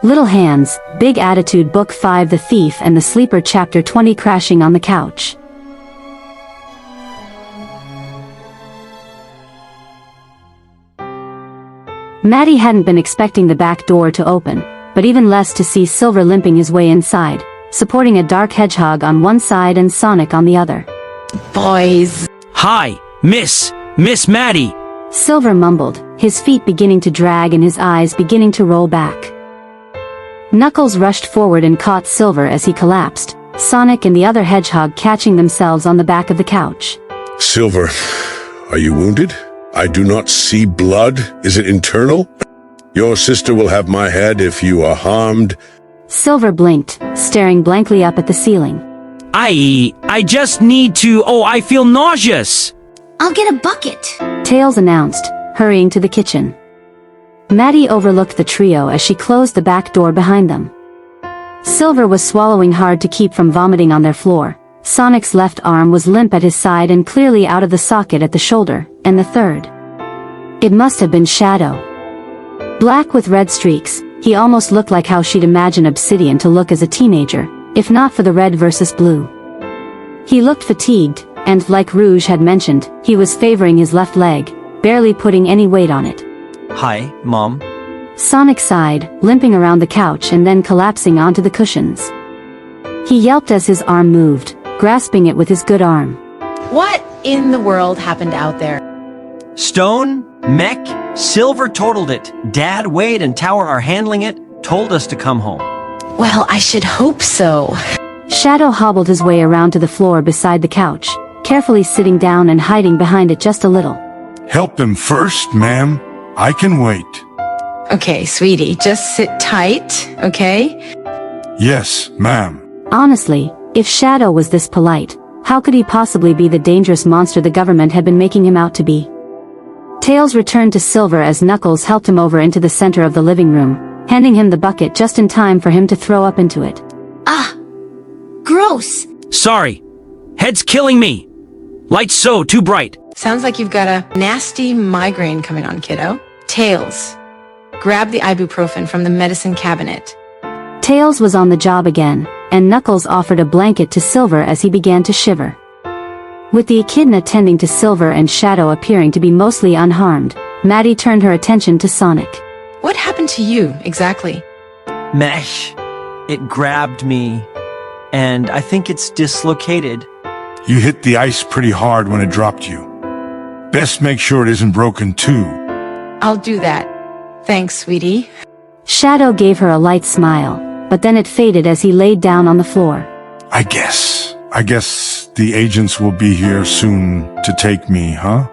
Little Hands, Big Attitude Book 5 The Thief and the Sleeper Chapter 20 Crashing on the Couch. Maddie hadn't been expecting the back door to open, but even less to see Silver limping his way inside, supporting a dark hedgehog on one side and Sonic on the other. Boys. Hi, Miss Maddie. Silver mumbled, his feet beginning to drag and his eyes beginning to roll back. Knuckles rushed forward and caught Silver as he collapsed, Sonic and the other hedgehog catching themselves on the back of the couch. Silver, are you wounded? I do not see blood. Is it internal? Your sister will have my head if you are harmed. Silver blinked, staring blankly up at the ceiling. I just need to. Oh, I feel nauseous. I'll get a bucket. Tails announced, hurrying to the kitchen. Maddie overlooked the trio as she closed the back door behind them. Silver was swallowing hard to keep from vomiting on their floor. Sonic's left arm was limp at his side and clearly out of the socket at the shoulder, and the third. It must have been Shadow. Black with red streaks, he almost looked like how she'd imagine Obsidian to look as a teenager, if not for the red versus blue. He looked fatigued, and like Rouge had mentioned, he was favoring his left leg, barely putting any weight on it. Hi, Mom. Sonic sighed, limping around the couch and then collapsing onto the cushions. He yelped as his arm moved, grasping it with his good arm. What in the world happened out there? Stone, Mech, Silver totaled it. Dad, Wade, and Tower are handling it, told us to come home. Well, I should hope so. Shadow hobbled his way around to the floor beside the couch, carefully sitting down and hiding behind it just a little. Help them first, ma'am. I can wait. Okay, sweetie, just sit tight, okay? Yes, ma'am. Honestly, if Shadow was this polite, how could he possibly be the dangerous monster the government had been making him out to be? Tails returned to Silver as Knuckles helped him over into the center of the living room, handing him the bucket just in time for him to throw up into it. Ah! Gross! Sorry. Head's killing me. Light's so too bright. Sounds like you've got a nasty migraine coming on, kiddo. Tails, grab the ibuprofen from the medicine cabinet. Tails was on the job again, and Knuckles offered a blanket to Silver as he began to shiver. With the echidna tending to Silver and Shadow appearing to be mostly unharmed, Maddie turned her attention to Sonic. What happened to you, exactly? Mesh. It grabbed me, and I think it's dislocated. You hit the ice pretty hard when it dropped you. Best make sure it isn't broken too. I'll do that. Thanks, sweetie. Shadow gave her a light smile, but then it faded as he laid down on the floor. I guess the agents will be here soon to take me, huh?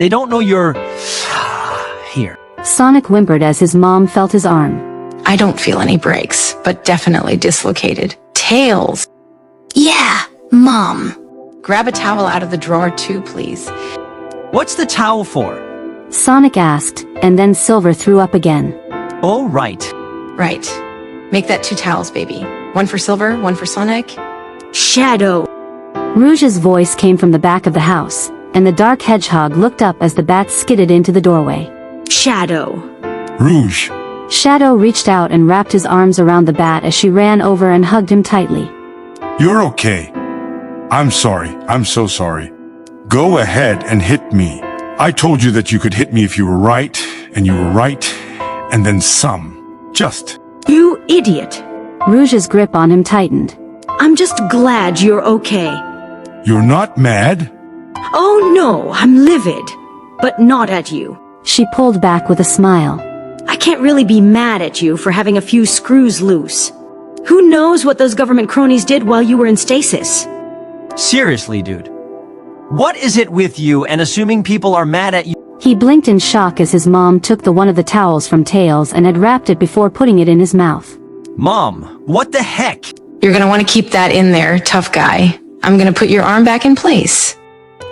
They don't know you're here. Sonic whimpered as his mom felt his arm. I don't feel any breaks, but definitely dislocated. Tails! Yeah, Mom. Grab a towel out of the drawer too, please. What's the towel for? Sonic asked, and then Silver threw up again. Oh, right. Right. Make that 2 towels, baby. One for Silver, one for Sonic. Shadow! Rouge's voice came from the back of the house, and the dark hedgehog looked up as the bat skidded into the doorway. Shadow! Rouge. Shadow reached out and wrapped his arms around the bat as she ran over and hugged him tightly. You're okay. I'm sorry. I'm so sorry. Go ahead and hit me. I told you that you could hit me if you were right, and you were right, and then some. Just. You idiot! Rouge's grip on him tightened. I'm just glad you're okay. You're not mad? Oh no, I'm livid. But not at you. She pulled back with a smile. I can't really be mad at you for having a few screws loose. Who knows what those government cronies did while you were in stasis? Seriously, dude. What is it with you and assuming people are mad at you? He blinked in shock as his mom took one of the towels from Tails and had wrapped it before putting it in his mouth. Mom, what the heck? You're gonna want to keep that in there, tough guy. I'm gonna put your arm back in place.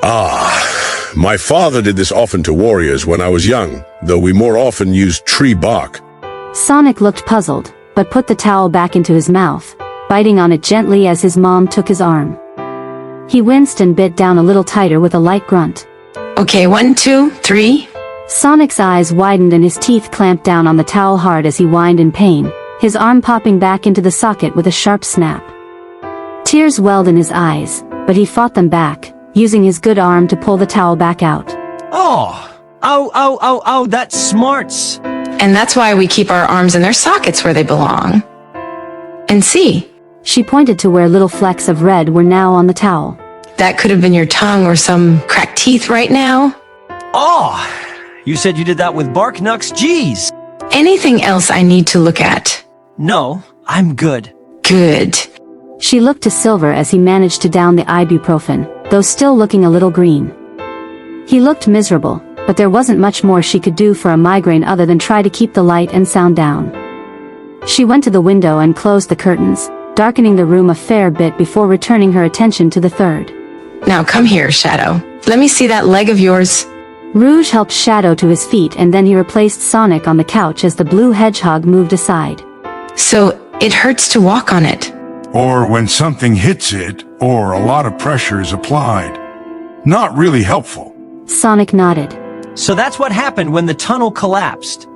My father did this often to warriors when I was young, though we more often used tree bark. Sonic looked puzzled, but put the towel back into his mouth, biting on it gently as his mom took his arm. He winced and bit down a little tighter with a light grunt. Okay, 1, 2, 3. Sonic's eyes widened and his teeth clamped down on the towel hard as he whined in pain, his arm popping back into the socket with a sharp snap. Tears welled in his eyes, but he fought them back, using his good arm to pull the towel back out. Oh! Ow, that smarts! And that's why we keep our arms in their sockets where they belong. And see, She pointed to where little flecks of red were now on the towel. that could have been your tongue or some cracked teeth right now. Oh! You said you did that with bark knucks? Jeez! Anything else I need to look at? No, I'm good. Good. She looked to Silver as he managed to down the ibuprofen, though still looking a little green. He looked miserable, but there wasn't much more she could do for a migraine other than try to keep the light and sound down. She went to the window and closed the curtains, darkening the room a fair bit before returning her attention to the third. Now come here, Shadow. Let me see that leg of yours. Rouge helped Shadow to his feet and then he replaced Sonic on the couch as the blue hedgehog moved aside. So, it hurts to walk on it. Or when something hits it, or a lot of pressure is applied. Not really helpful. Sonic nodded. So that's what happened when the tunnel collapsed.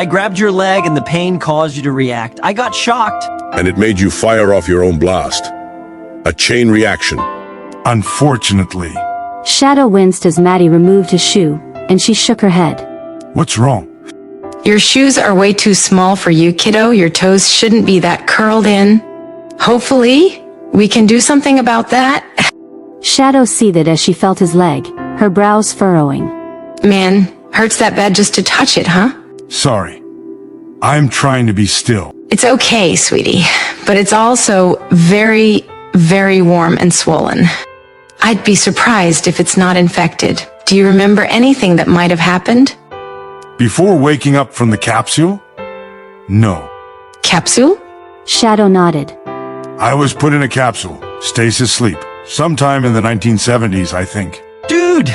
I grabbed your leg and the pain caused you to react. I got shocked. And it made you fire off your own blast. A chain reaction. Unfortunately. Shadow winced as Maddie removed his shoe, and she shook her head. What's wrong? Your shoes are way too small for you, kiddo. Your toes shouldn't be that curled in. Hopefully, we can do something about that. Shadow seethed as she felt his leg, her brows furrowing. Man, hurts that bad just to touch it, huh? Sorry. I'm trying to be still. It's okay, sweetie. But it's also very, very warm and swollen. I'd be surprised if it's not infected. Do you remember anything that might have happened? Before waking up from the capsule? No. Capsule? Shadow nodded. I was put in a capsule, stasis sleep, sometime in the 1970s, I think. Dude,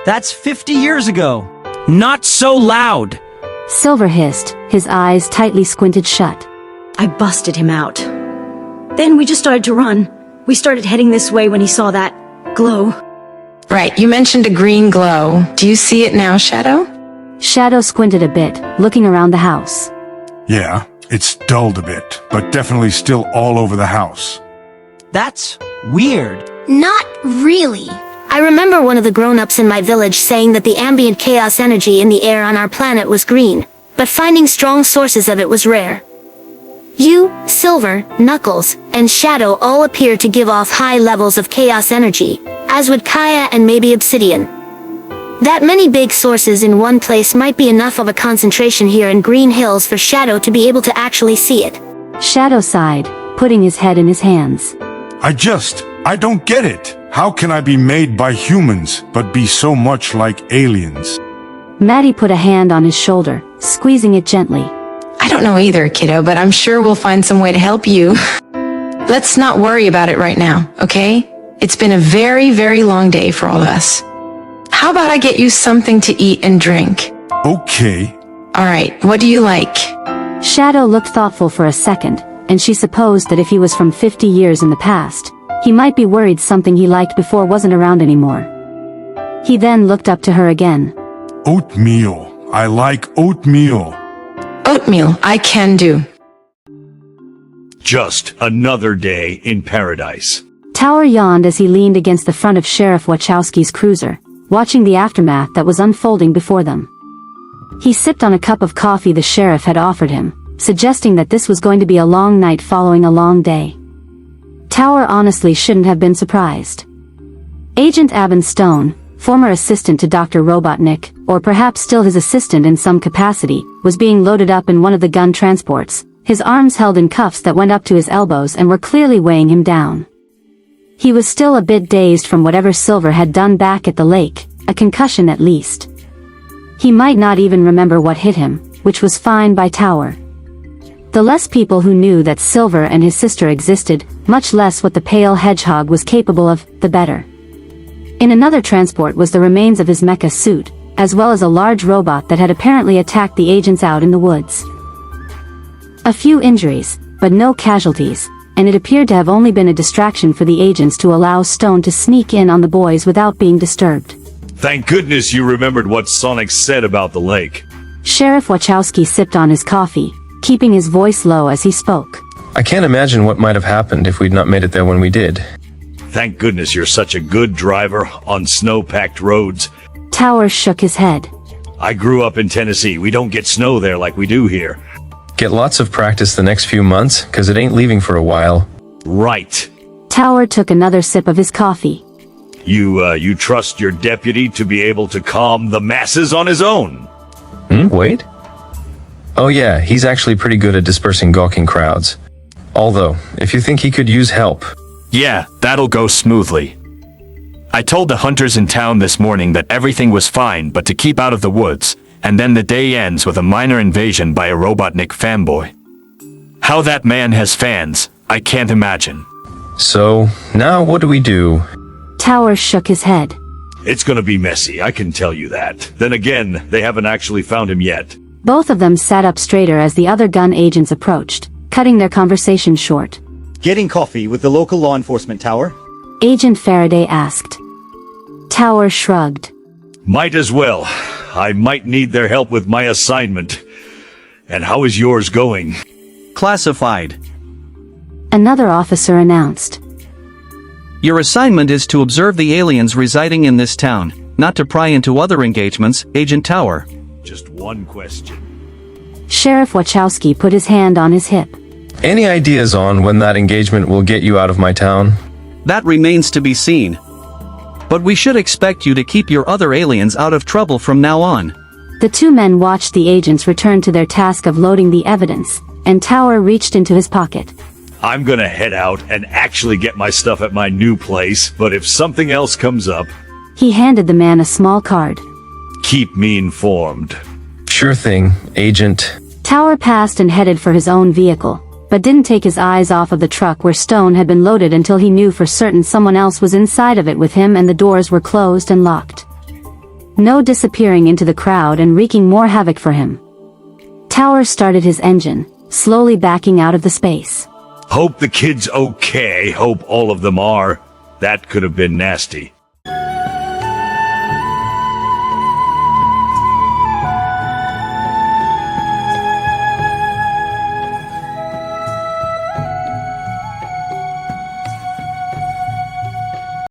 that's 50 years ago. Not so loud! Silver hissed, his eyes tightly squinted shut. I busted him out. Then we just started to run. We started heading this way when he saw that glow. Right, you mentioned a green glow. Do you see it now, Shadow? Shadow squinted a bit, looking around the house. Yeah, it's dulled a bit, but definitely still all over the house. That's weird. Not really. I remember one of the grown-ups in my village saying that the ambient chaos energy in the air on our planet was green, but finding strong sources of it was rare. You, Silver, Knuckles, and Shadow all appear to give off high levels of chaos energy, as would Kaya and maybe Obsidian. That many big sources in one place might be enough of a concentration here in Green Hills for Shadow to be able to actually see it. Shadow sighed, putting his head in his hands. I don't get it. How can I be made by humans, but be so much like aliens? Maddie put a hand on his shoulder, squeezing it gently. I don't know either, kiddo, but I'm sure we'll find some way to help you. Let's not worry about it right now, okay? It's been a very, very long day for all of us. How about I get you something to eat and drink? Okay. All right, what do you like? Shadow looked thoughtful for a second, and she supposed that if he was from 50 years in the past, he might be worried something he liked before wasn't around anymore. He then looked up to her again. Oatmeal. I like oatmeal. Oatmeal, I can do. Just another day in paradise. Tower yawned as he leaned against the front of Sheriff Wachowski's cruiser, watching the aftermath that was unfolding before them. He sipped on a cup of coffee the sheriff had offered him, suggesting that this was going to be a long night following a long day. Tower honestly shouldn't have been surprised. Agent Abin Stone, former assistant to Dr. Robotnik, or perhaps still his assistant in some capacity, was being loaded up in one of the gun transports, his arms held in cuffs that went up to his elbows and were clearly weighing him down. He was still a bit dazed from whatever Silver had done back at the lake, a concussion at least. He might not even remember what hit him, which was fine by Tower. The less people who knew that Silver and his sister existed, much less what the pale hedgehog was capable of, the better. In another transport was the remains of his mecha suit, as well as a large robot that had apparently attacked the agents out in the woods. A few injuries, but no casualties, and it appeared to have only been a distraction for the agents to allow Stone to sneak in on the boys without being disturbed. Thank goodness you remembered what Sonic said about the lake. Sheriff Wachowski sipped on his coffee, keeping his voice low as he spoke. I can't imagine what might have happened if we'd not made it there when we did. Thank goodness you're such a good driver on snow-packed roads. Towers shook his head. I grew up in Tennessee. We don't get snow there like we do here. Get lots of practice the next few months, 'cause it ain't leaving for a while. Right. Tower took another sip of his coffee. You trust your deputy to be able to calm the masses on his own? Wait? Oh yeah, he's actually pretty good at dispersing gawking crowds. Although, if you think he could use help... Yeah, that'll go smoothly. I told the hunters in town this morning that everything was fine but to keep out of the woods, and then the day ends with a minor invasion by a Robotnik fanboy. How that man has fans, I can't imagine. So, now what do we do? Towers shook his head. It's gonna be messy, I can tell you that. Then again, they haven't actually found him yet. Both of them sat up straighter as the other gun agents approached, cutting their conversation short. Getting coffee with the local law enforcement tower? Agent Faraday asked. Tower shrugged. Might as well. I might need their help with my assignment. And how is yours going? Classified. Another officer announced. Your assignment is to observe the aliens residing in this town, not to pry into other engagements, Agent Tower. Just one question. Sheriff Wachowski put his hand on his hip. Any ideas on when that engagement will get you out of my town? That remains to be seen. But we should expect you to keep your other aliens out of trouble from now on. The two men watched the agents return to their task of loading the evidence, and Tower reached into his pocket. I'm gonna head out and actually get my stuff at my new place, but if something else comes up... He handed the man a small card. Keep me informed. Sure thing, Agent. Tower passed and headed for his own vehicle, but didn't take his eyes off of the truck where Stone had been loaded until he knew for certain someone else was inside of it with him and the doors were closed and locked. No disappearing into the crowd and wreaking more havoc for him. Tower started his engine, slowly backing out of the space. Hope the kid's okay. Hope all of them are. That could have been nasty.